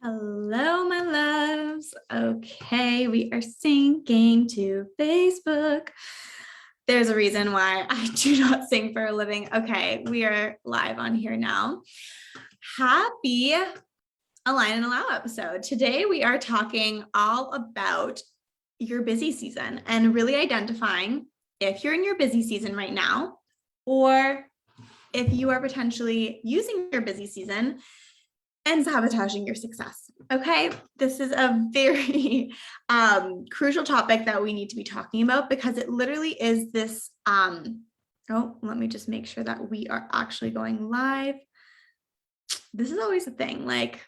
Hello, my loves. Okay, we are syncing to Facebook. There's a reason why I do not sing for a living. Okay, we are live on here now. Happy Align and Allow episode. Today we are talking all about your busy season and really identifying if you're in your busy season right now, or if you are potentially using your busy season and sabotaging your success. Okay, this is a very crucial topic that we need to be talking about because it literally is this. Let me just make sure that we are actually going live. This is always a thing. Like,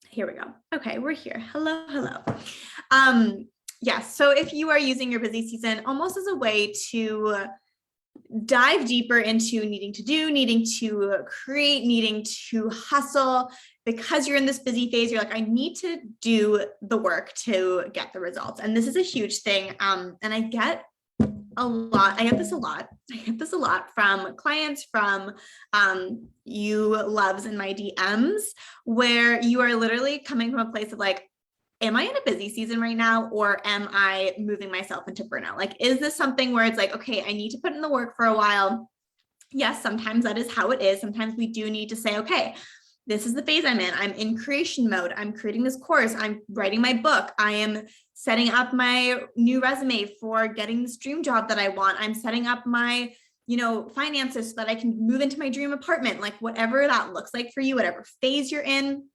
here we go. Okay, we're here. Hello. Yes. So if you are using your busy season almost as a way to dive deeper into needing to do, needing to create, needing to hustle, because you're in this busy phase, you're like, I need to do the work to get the results. And this is a huge thing. And I get this a lot from clients, from you loves in my DMs, where you are literally coming from a place of like, am I in a busy season right now, or am I moving myself into burnout? Like, is this something where it's like, okay, I need to put in the work for a while? Yes, sometimes that is how it is. Sometimes we do need to say, okay, this is the phase I'm in. I'm in creation mode. I'm creating this course. I'm writing my book. I am setting up my new resume for getting this dream job that I want. I'm setting up my finances so that I can move into my dream apartment, like whatever that looks like for you, whatever phase you're in.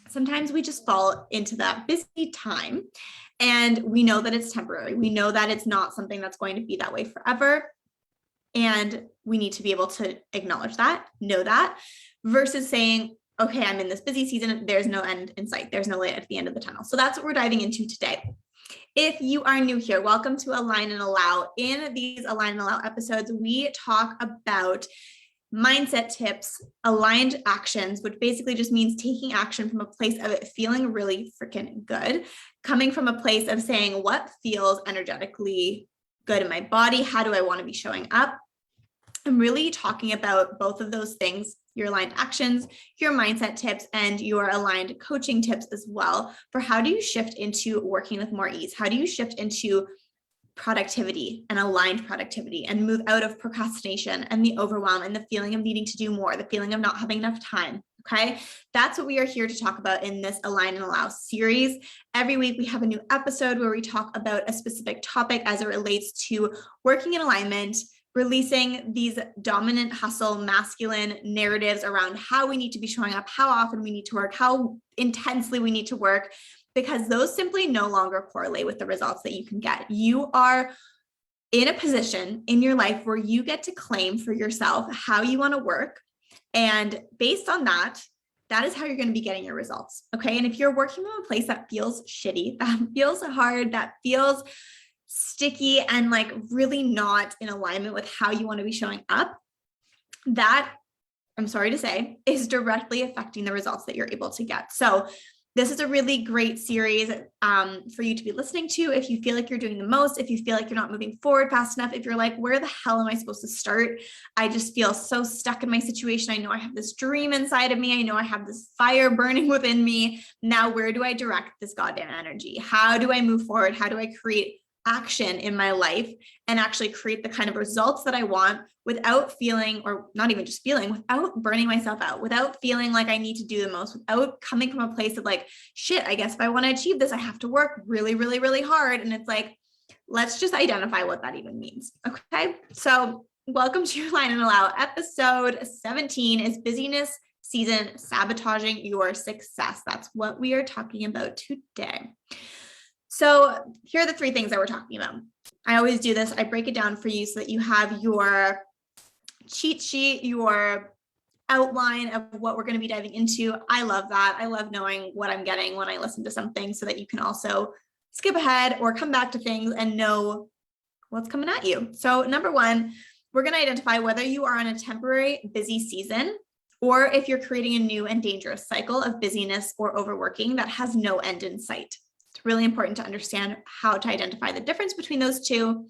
Sometimes we just fall into that busy time and we know that it's temporary. We know that it's not something that's going to be that way forever. And we need to be able to acknowledge that, know that, versus saying, okay, I'm in this busy season. There's no end in sight. There's no light at the end of the tunnel. So that's what we're diving into today. If you are new here, welcome to Align and Allow. In these Align and Allow episodes, we talk about mindset tips, aligned actions, which basically just means taking action from a place of it feeling really freaking good, coming from a place of saying what feels energetically good in my body. How do I want to be showing up? I'm really talking about both of those things, your aligned actions, your mindset tips, and your aligned coaching tips as well, for how do you shift into working with more ease? How do you shift into productivity and aligned productivity and move out of procrastination and the overwhelm and the feeling of needing to do more, the feeling of not having enough time? Okay, that's what we are here to talk about in this Align and Allow series. Every week we have a new episode where we talk about a specific topic as it relates to working in alignment, releasing these dominant hustle, masculine narratives around how we need to be showing up, how often we need to work, how intensely we need to work, because those simply no longer correlate with the results that you can get. You are in a position in your life where you get to claim for yourself how you want to work. And based on that, that is how you're going to be getting your results. Okay. And if you're working from a place that feels shitty, that feels hard, that feels sticky, and like really not in alignment with how you want to be showing up, that, I'm sorry to say, is directly affecting the results that you're able to get. So this is a really great series for you to be listening to if you feel like you're doing the most, if you feel like you're not moving forward fast enough, if you're like, where the hell am I supposed to start? I just feel so stuck in my situation. I know I have this dream inside of me. I know I have this fire burning within me. Now, where do I direct this goddamn energy? How do I move forward? How do I create action in my life and actually create the kind of results that I want without feeling, or not even just feeling, without burning myself out, without feeling like I need to do the most, without coming from a place of like, shit, I guess if I want to achieve this, I have to work really, really, really hard. And it's like, let's just identify what that even means. Okay. So welcome to Align and Allow. Episode 17 is Busyness Season, Sabotaging Your Success. That's what we are talking about today. So here are the three things that we're talking about. I always do this. I break it down for you so that you have your cheat sheet, your outline of what we're going to be diving into. I love that. I love knowing what I'm getting when I listen to something so that you can also skip ahead or come back to things and know what's coming at you. So number one, we're going to identify whether you are on a temporary busy season or if you're creating a new and dangerous cycle of busyness or overworking that has no end in sight. It's really important to understand how to identify the difference between those two.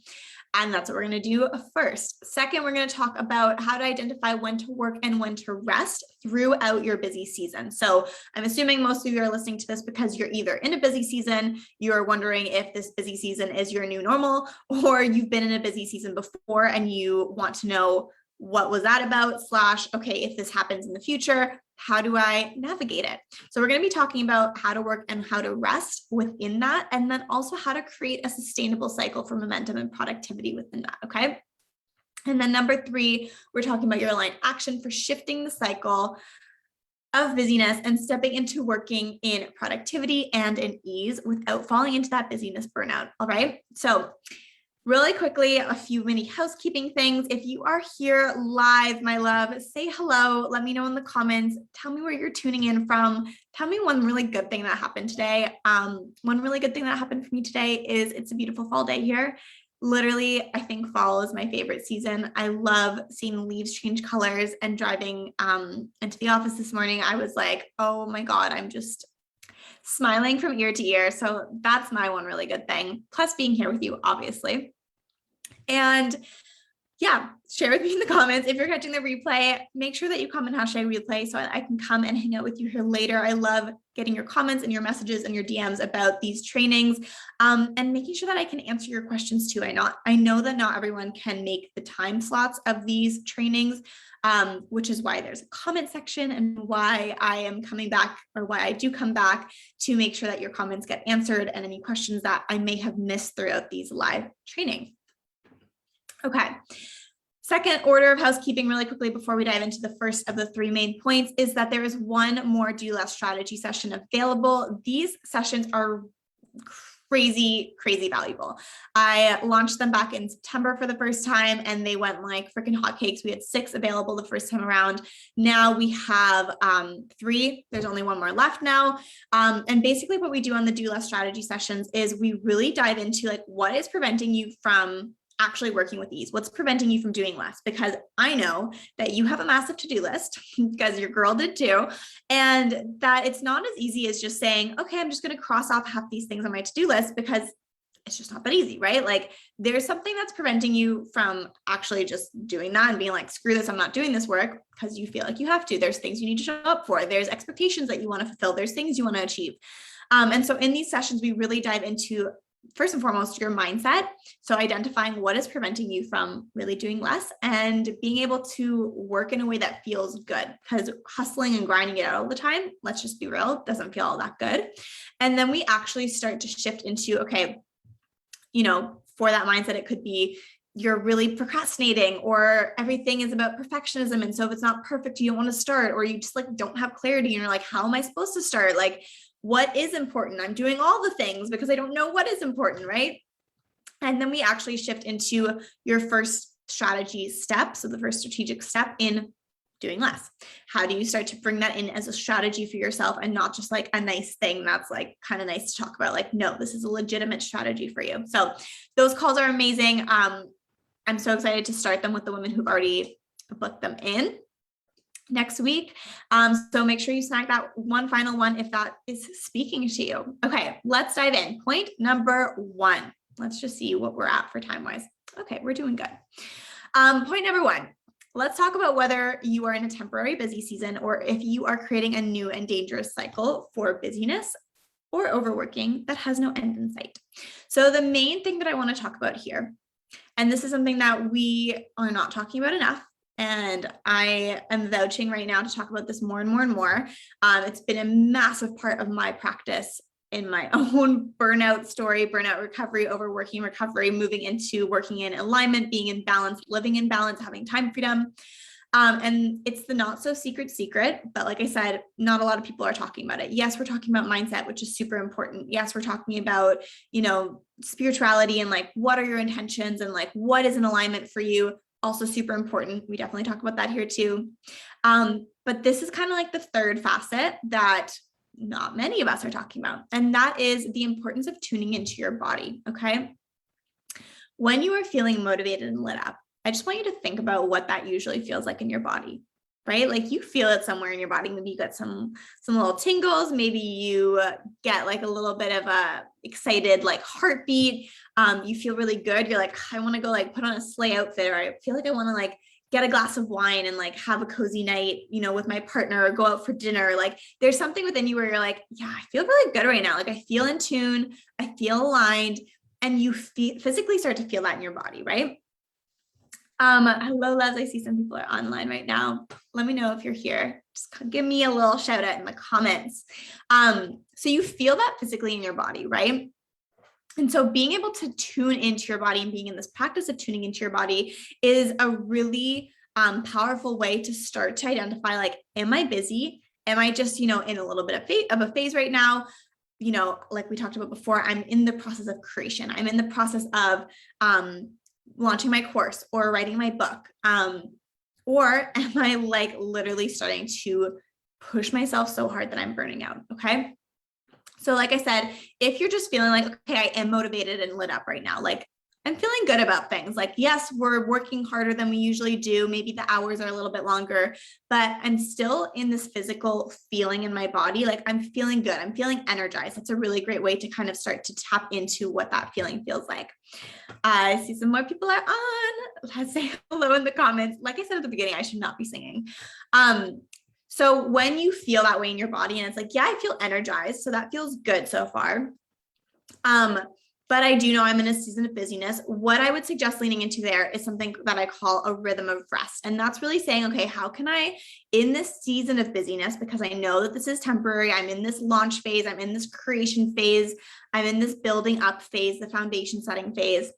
And that's what we're going to do first. Second, we're going to talk about how to identify when to work and when to rest throughout your busy season. So I'm assuming most of you are listening to this because you're either in a busy season, you're wondering if this busy season is your new normal, or you've been in a busy season before and you want to know what was that about, / okay, if this happens in the future, how do I navigate it? So we're going to be talking about how to work and how to rest within that, and then also how to create a sustainable cycle for momentum and productivity within that, okay? And then number 3, we're talking about your aligned action for shifting the cycle of busyness and stepping into working in productivity and in ease without falling into that busyness burnout, all right? So really quickly, a few mini housekeeping things. If you are here live, my love, say hello. Let me know in the comments. Tell me where you're tuning in from. Tell me one really good thing that happened today. One really good thing that happened for me today is it's a beautiful fall day here. Literally, I think fall is my favorite season. I love seeing leaves change colors, and driving into the office this morning, I was like, oh my God, I'm just smiling from ear to ear. So that's my one really good thing. Plus being here with you, obviously. And yeah, share with me in the comments. If you're catching the replay, make sure that you comment #replay so I can come and hang out with you here later. I love getting your comments and your messages and your DMs about these trainings, and making sure that I can answer your questions too. I know that not everyone can make the time slots of these trainings, which is why there's a comment section and why I am coming back, or why I do come back to make sure that your comments get answered and any questions that I may have missed throughout these live trainings. Okay. Second order of housekeeping really quickly before we dive into the first of the 3 main points is that there is one more do less strategy session available. These sessions are crazy valuable. I launched them back in September for the first time, and they went like freaking hotcakes. We had 6 available the first time around. Now we have 3. There's only 1 more left now. And basically what we do on the do less strategy sessions is we really dive into like what is preventing you from actually working with ease. What's preventing you from doing less? Because I know that you have a massive to-do list, because your girl did too, and that it's not as easy as just saying, okay, I'm just going to cross off half these things on my to-do list, because it's just not that easy, right? Like there's something that's preventing you from actually just doing that and being like, screw this, I'm not doing this work, because you feel like you have to. There's things you need to show up for. There's expectations that you want to fulfill. There's things you want to achieve. And so in these sessions, we really dive into, first and foremost, your mindset. So identifying what is preventing you from really doing less and being able to work in a way that feels good, because hustling and grinding it out all the time, let's just be real, doesn't feel all that good. And then we actually start to shift into, okay, you know, for that mindset, it could be you're really procrastinating, or everything is about perfectionism. And so if it's not perfect, you don't want to start, or you just like don't have clarity and you're like, how am I supposed to start? Like, what is important? I'm doing all the things because I don't know what is important, right? And then we actually shift into your first strategy step. So the first strategic step in doing less. How do you start to bring that in as a strategy for yourself, and not just like a nice thing that's like kind of nice to talk about? Like, no, this is a legitimate strategy for you. So those calls are amazing. I'm so excited to start them with the women who've already booked them in next week. So make sure you snag that one final one if that is speaking to you. Okay, let's dive in. Point number 1. Let's just see what we're at for time-wise. Okay, we're doing good. Point number 1. Let's talk about whether you are in a temporary busy season, or if you are creating a new and dangerous cycle for busyness or overworking that has no end in sight. So the main thing that I want to talk about here, and this is something that we are not talking about enough, and I am vouching right now to talk about this more and more and more. It's been a massive part of my practice in my own burnout story, burnout recovery, overworking recovery, moving into working in alignment, being in balance, living in balance, having time freedom. And it's the not so secret, but like I said, not a lot of people are talking about it. Yes, we're talking about mindset, which is super important. Yes, we're talking about, you know, spirituality and like, what are your intentions and like, what is an alignment for you? Also super important. We definitely talk about that here too. But this is kind of like the third facet that not many of us are talking about. And that is the importance of tuning into your body. Okay. When you are feeling motivated and lit up, I just want you to think about what that usually feels like in your body, right? Like you feel it somewhere in your body. Maybe you got some little tingles. Maybe you get like a little bit of a excited like heartbeat. You feel really good. You're like, I want to go like put on a sleigh outfit, or I feel like I want to like get a glass of wine and like have a cozy night, you know, with my partner, or go out for dinner. Like there's something within you where you're like, yeah, I feel really good right now. Like I feel in tune, I feel aligned, and you physically start to feel that in your body, right? Hello, loves. I see some people are online right now. Let me know if you're here. Just give me a little shout out in the comments. So you feel that physically in your body, right? And so being able to tune into your body and being in this practice of tuning into your body is a really powerful way to start to identify, like, am I busy? Am I just, you know, in a little bit of a phase right now? You know, like we talked about before, I'm in the process of creation. I'm in the process of launching my course or writing my book. Or am I like literally starting to push myself so hard that I'm burning out? Okay. So like I said, if you're just feeling like, okay, I am motivated and lit up right now, like I'm feeling good about things. Like, yes, we're working harder than we usually do. Maybe the hours are a little bit longer, but I'm still in this physical feeling in my body. Like I'm feeling good. I'm feeling energized. That's a really great way to kind of start to tap into what that feeling feels like. I see some more people are on. Let's say hello in the comments. Like I said at the beginning, I should not be singing. So when you feel that way in your body and it's like, yeah, I feel energized. So that feels good so far. But I do know I'm in a season of busyness. What I would suggest leaning into there is something that I call a rhythm of rest. And that's really saying, okay, how can I, in this season of busyness, because I know that this is temporary, I'm in this launch phase, I'm in this creation phase, I'm in this building up phase, the foundation setting phase.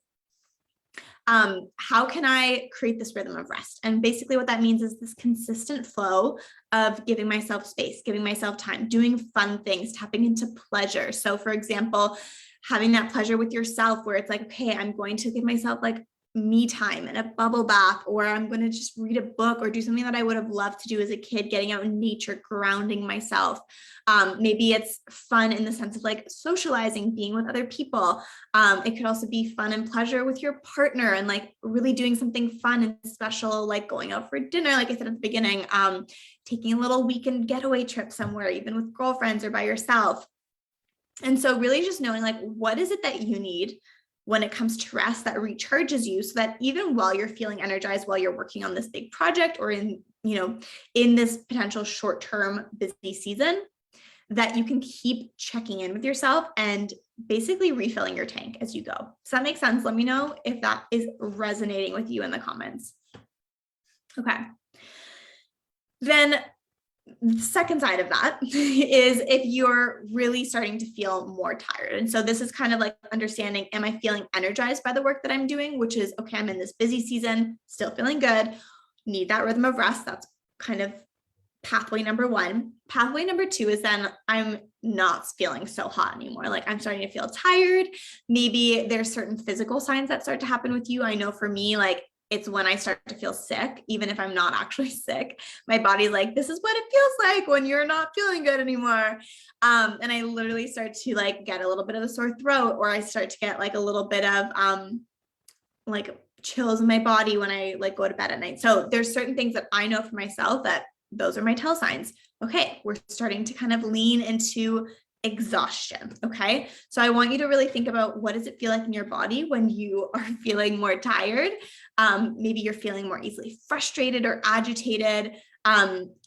How can I create this rhythm of rest? And basically what that means is this consistent flow of giving myself space, giving myself time, doing fun things, tapping into pleasure. So for example, having that pleasure with yourself where it's like, okay, I'm going to give myself like me time and a bubble bath, or I'm going to just read a book or do something that I would have loved to do as a kid, getting out in nature, grounding myself. Maybe it's fun in the sense of like socializing, being with other people. It could also be fun and pleasure with your partner and like really doing something fun and special, like going out for dinner, like I said at the beginning, taking a little weekend getaway trip somewhere, even with girlfriends or by yourself. And so really just knowing like, what is it that you need when it comes to rest that recharges you, so that even while you're feeling energized, while you're working on this big project or in, you know, in this potential short-term busy season, that you can keep checking in with yourself and basically refilling your tank as you go. Does that make sense? Let me know if that is resonating with you in the comments. Okay. Then the second side of that is if you're really starting to feel more tired. And so this is kind of like understanding, am I feeling energized by the work that I'm doing, which is, okay, I'm in this busy season, still feeling good, need that rhythm of rest. That's kind of pathway number one. Pathway number two is then I'm not feeling so hot anymore. Like I'm starting to feel tired. Maybe there's certain physical signs that start to happen with you. I know for me, like it's when I start to feel sick, even if I'm not actually sick, my body's like, this is what it feels like when you're not feeling good anymore. And I literally start to like get a little bit of a sore throat, or I start to get like a little bit of like chills in my body when I like go to bed at night. So there's certain things that I know for myself that those are my tell signs. Okay, we're starting to kind of lean into exhaustion. Okay. So I want you to really think about, what does it feel like in your body when you are feeling more tired? Maybe you're feeling more easily frustrated or agitated.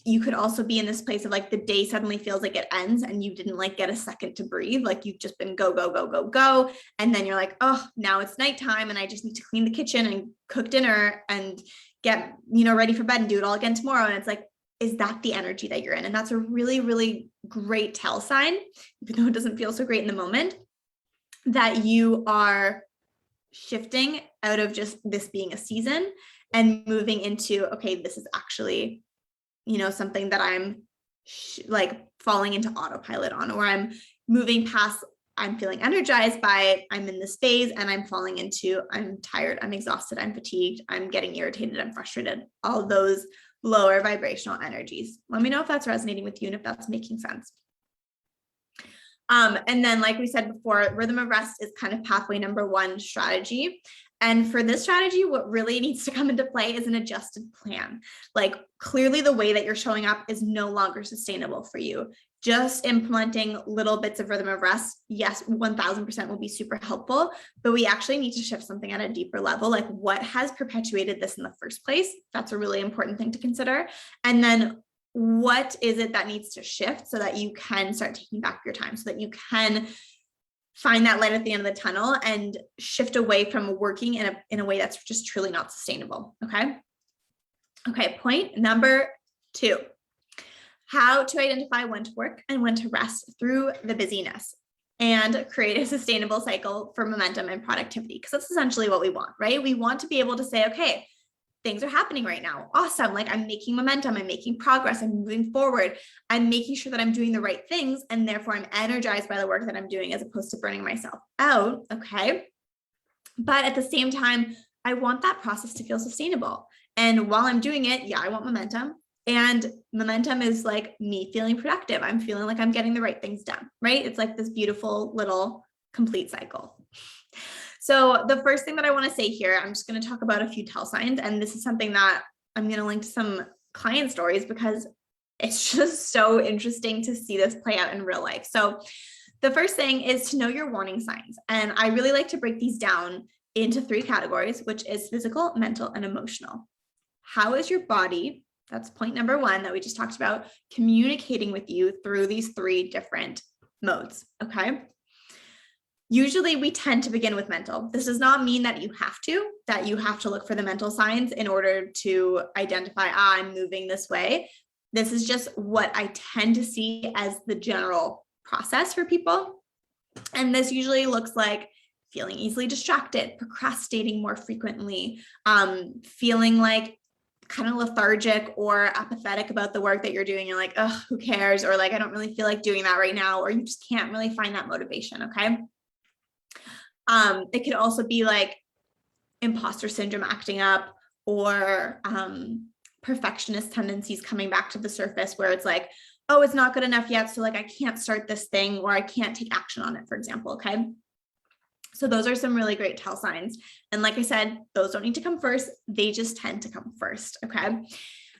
You could also be in this place of like the day suddenly feels like it ends and you didn't like get a second to breathe. Like you've just been go, go, go, go, go. And then you're like, oh, now it's nighttime and I just need to clean the kitchen and cook dinner and get, you know, ready for bed and do it all again tomorrow. And it's like, is that the energy that you're in? And that's a really, really great tell sign, even though it doesn't feel so great in the moment, that you are shifting out of just this being a season and moving into, okay, this is actually, you know, something that I'm like falling into autopilot on, or I'm moving past, I'm feeling energized by it, I'm in this phase and I'm falling into, I'm tired, I'm exhausted, I'm fatigued, I'm getting irritated, I'm frustrated, all those lower vibrational energies. Let me know if that's resonating with you and if that's making sense. And then, like we said before, rhythm of rest is kind of pathway number one strategy. And for this strategy, what really needs to come into play is an adjusted plan. Like clearly the way that you're showing up is no longer sustainable for you. just implementing little bits of rhythm of rest, yes, 1000% will be super helpful, but we actually need to shift something at a deeper level. Like, what has perpetuated this in the first place? That's a really important thing to consider. And then what is it that needs to shift so that you can start taking back your time, so that you can find that light at the end of the tunnel and shift away from working in a way that's just truly not sustainable. Okay, point number 2. How to identify when to work and when to rest through the busyness and create a sustainable cycle for momentum and productivity. Because that's essentially what we want, right? We want to be able to say, okay, things are happening right now. Awesome. Like, I'm making momentum, I'm making progress, I'm moving forward. I'm making sure that I'm doing the right things. And therefore I'm energized by the work that I'm doing as opposed to burning myself out. Okay. But at the same time, I want that process to feel sustainable. And while I'm doing it, yeah, I want momentum. And momentum is like me feeling productive. I'm feeling like I'm getting the right things done, right? It's like this beautiful little complete cycle. So the first thing that I want to say here, I'm just going to talk about a few tell signs. And this is something that I'm going to link to some client stories because it's just so interesting to see this play out in real life. So the first thing is to know your warning signs. And I really like to break these down into 3 categories, which is physical, mental, and emotional. How is your body? That's point number 1 that we just talked about, communicating with you through these 3 different modes. Okay. Usually we tend to begin with mental. This does not mean that you have to look for the mental signs in order to identify, I'm moving this way. This is just what I tend to see as the general process for people. And this usually looks like feeling easily distracted, procrastinating more frequently, feeling like kind of lethargic or apathetic about the work that you're doing. You're like, oh, who cares? Or like, I don't really feel like doing that right now. Or you just can't really find that motivation. Okay. It could also be like imposter syndrome acting up, or perfectionist tendencies coming back to the surface where it's like, oh, it's not good enough yet. So like, I can't start this thing, or I can't take action on it, for example. Okay. So those are some really great tell signs. And like I said, those don't need to come first. They just tend to come first. Okay.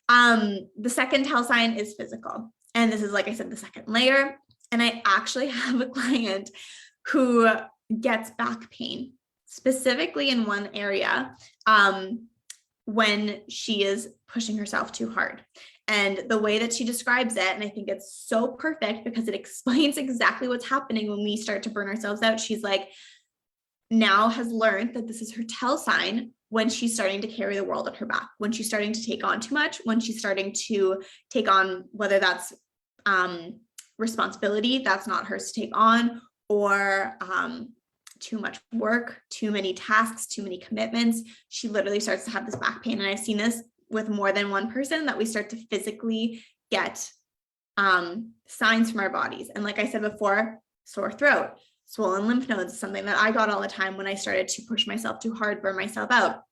The second tell sign is physical. And this is, like I said, the second layer. And I actually have a client who gets back pain, specifically in one area, when she is pushing herself too hard. And the way that she describes it, and I think it's so perfect because it explains exactly what's happening when we start to burn ourselves out. She's like, now has learned that this is her tell sign when she's starting to carry the world on her back, when she's starting to take on too much, when she's starting to take on, whether that's responsibility that's not hers to take on, or too much work, too many tasks, too many commitments. She literally starts to have this back pain. And I've seen this with more than one person, that we start to physically get signs from our bodies. And like I said before, sore throat, swollen lymph nodes, something that I got all the time when I started to push myself too hard, burn myself out.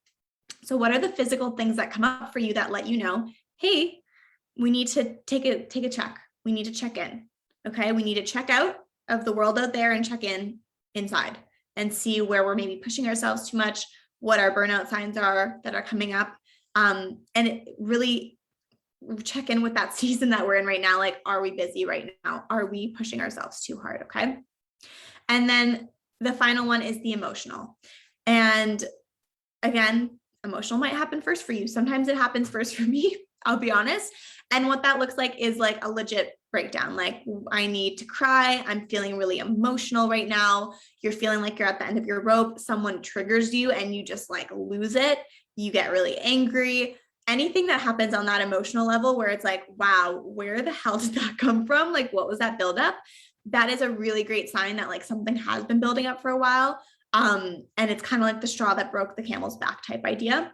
So what are the physical things that come up for you that let you know, hey, we need to take a check. We need to check in. Okay. We need to check out of the world out there and check in inside and see where we're maybe pushing ourselves too much, what our burnout signs are that are coming up. And it really check in with that season that we're in right now. Like, are we busy right now? Are we pushing ourselves too hard? Okay. And then the final one is the emotional. And again, emotional might happen first for you. Sometimes it happens first for me, I'll be honest. And what that looks like is like a legit breakdown. Like, I need to cry. I'm feeling really emotional right now. You're feeling like you're at the end of your rope. Someone triggers you and you just like lose it. You get really angry. Anything that happens on that emotional level where it's like, wow, where the hell did that come from? Like, what was that buildup? That is a really great sign that like something has been building up for a while. And it's kind of like the straw that broke the camel's back type idea.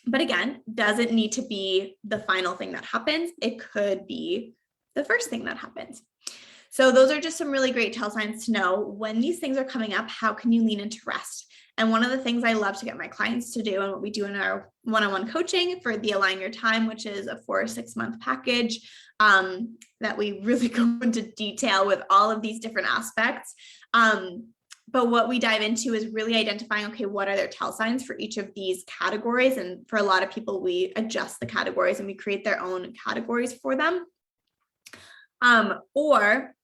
But again, doesn't need to be the final thing that happens. It could be the first thing that happens. So those are just some really great tell signs to know when these things are coming up. How can you lean into rest? And one of the things I love to get my clients to do, and what we do in our one-on-one coaching for the Align Your Time, which is a 4 or 6 month package that we really go into detail with all of these different aspects. But what we dive into is really identifying, okay, what are their tell signs for each of these categories? And for a lot of people, we adjust the categories and we create their own categories for them. Or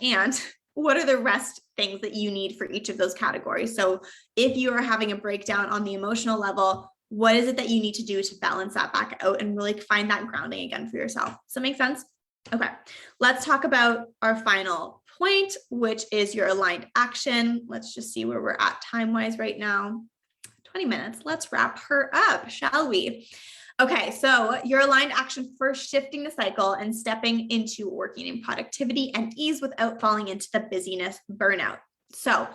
and what are the rest things that you need for each of those categories? So if you are having a breakdown on the emotional level, what is it that you need to do to balance that back out and really find that grounding again for yourself? Does that make sense? Okay, let's talk about our final point, which is your aligned action. Let's just see where we're at time-wise right now. 20 minutes. Let's wrap her up, shall we? Okay, so your aligned action for shifting the cycle and stepping into working in productivity and ease without falling into the busyness burnout. So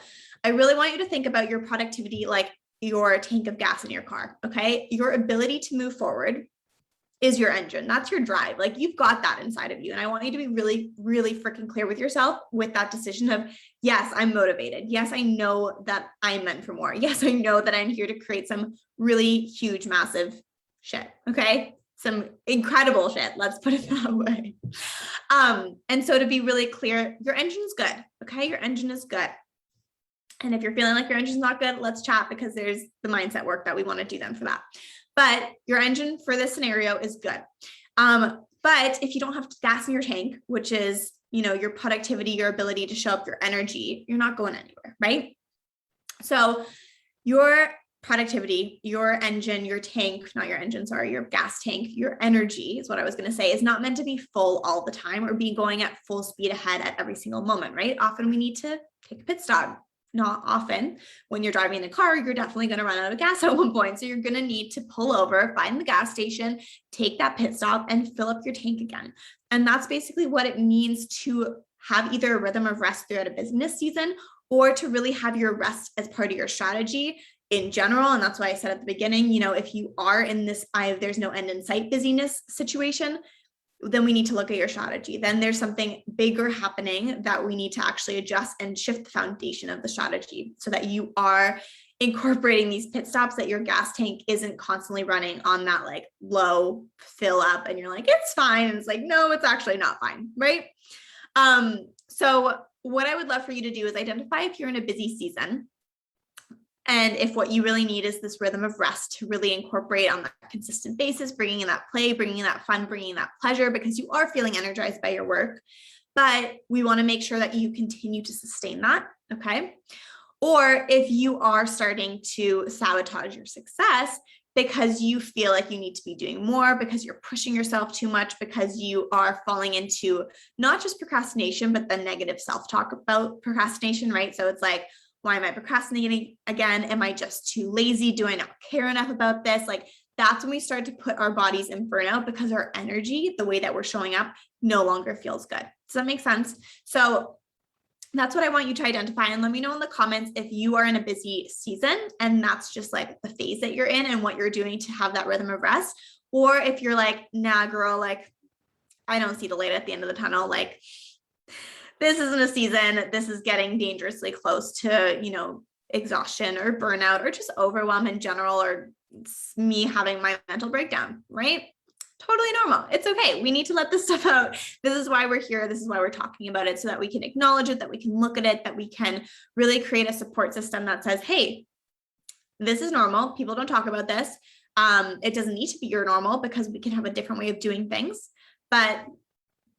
I really want you to think about your productivity like your tank of gas in your car, okay? Your ability to move forward is your engine. That's your drive. Like you've got that inside of you. And I want you to be really, really freaking clear with yourself with that decision of, yes, I'm motivated. Yes, I know that I'm meant for more. Yes, I know that I'm here to create some really huge, massive shit. Okay. Some incredible shit. Let's put it that way. And so to be really clear, your engine is good. Okay. Your engine is good. And if you're feeling like your engine's not good, let's chat because there's the mindset work that we want to do then for that. But your engine for this scenario is good. But if you don't have gas in your tank, which is, your productivity, your ability to show up, your energy, you're not going anywhere, right? So your productivity, your engine, your tank, not your engine, sorry, your gas tank, your energy is what I was going to say, is not meant to be full all the time or be going at full speed ahead at every single moment, right? Often we need to take a pit stop. Not often. When you're driving in a car, you're definitely going to run out of gas at one point. So you're going to need to pull over, find the gas station, take that pit stop and fill up your tank again. And that's basically what it means to have either a rhythm of rest throughout a business season or to really have your rest as part of your strategy in general. And that's why I said at the beginning, if you are in this there's no end in sight busyness situation, then we need to look at your strategy. Then there's something bigger happening that we need to actually adjust and shift the foundation of the strategy so that you are incorporating these pit stops, that your gas tank isn't constantly running on that like low fill up and you're like, it's fine. And it's like, no, it's actually not fine. Right. So what I would love for you to do is identify if you're in a busy season. And if what you really need is this rhythm of rest to really incorporate on that consistent basis, bringing in that play, bringing in that fun, bringing in that pleasure, because you are feeling energized by your work, but we want to make sure that you continue to sustain that. Okay. Or if you are starting to sabotage your success because you feel like you need to be doing more, because you're pushing yourself too much, because you are falling into not just procrastination, but the negative self-talk about procrastination, right? So it's like, why am I procrastinating again? Am I just too lazy? Do I not care enough about this? Like that's when we start to put our bodies in burnout because our energy, the way that we're showing up, no longer feels good. Does that make sense? So that's what I want you to identify, and let me know in the comments if you are in a busy season and that's just like the phase that you're in and what you're doing to have that rhythm of rest. Or if you're like, nah, girl, like I don't see the light at the end of the tunnel. Like this isn't a season. This is getting dangerously close to, exhaustion or burnout or just overwhelm in general, or me having my mental breakdown, right? Totally normal. It's okay. We need to let this stuff out. This is why we're here. This is why we're talking about it, so that we can acknowledge it, that we can look at it, that we can really create a support system that says, hey, this is normal. People don't talk about this. It doesn't need to be your normal because we can have a different way of doing things. But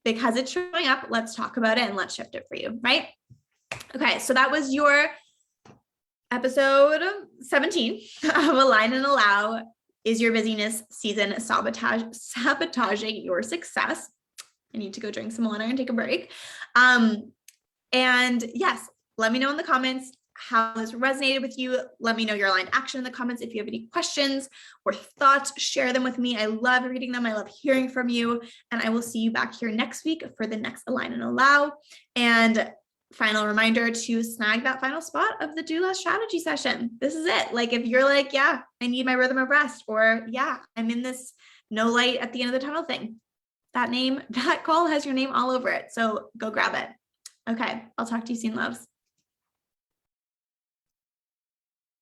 because it's showing up, let's talk about it and let's shift it for you, right? Okay, so that was your episode 17 of Align and Allow. Is your busyness season sabotaging your success? I need to go drink some water and take a break. And yes, let me know in the comments how this resonated with you. Let me know your aligned action in the comments. If you have any questions or thoughts, share them with me. I love reading them. I love hearing from you. And I will see you back here next week for the next Align and Allow. And final reminder to snag that final spot of the Do Less strategy session. This is it. Like if you're like, yeah, I need my rhythm of rest, or yeah, I'm in this no light at the end of the tunnel thing. That call has your name all over it. So go grab it. Okay. I'll talk to you soon, loves.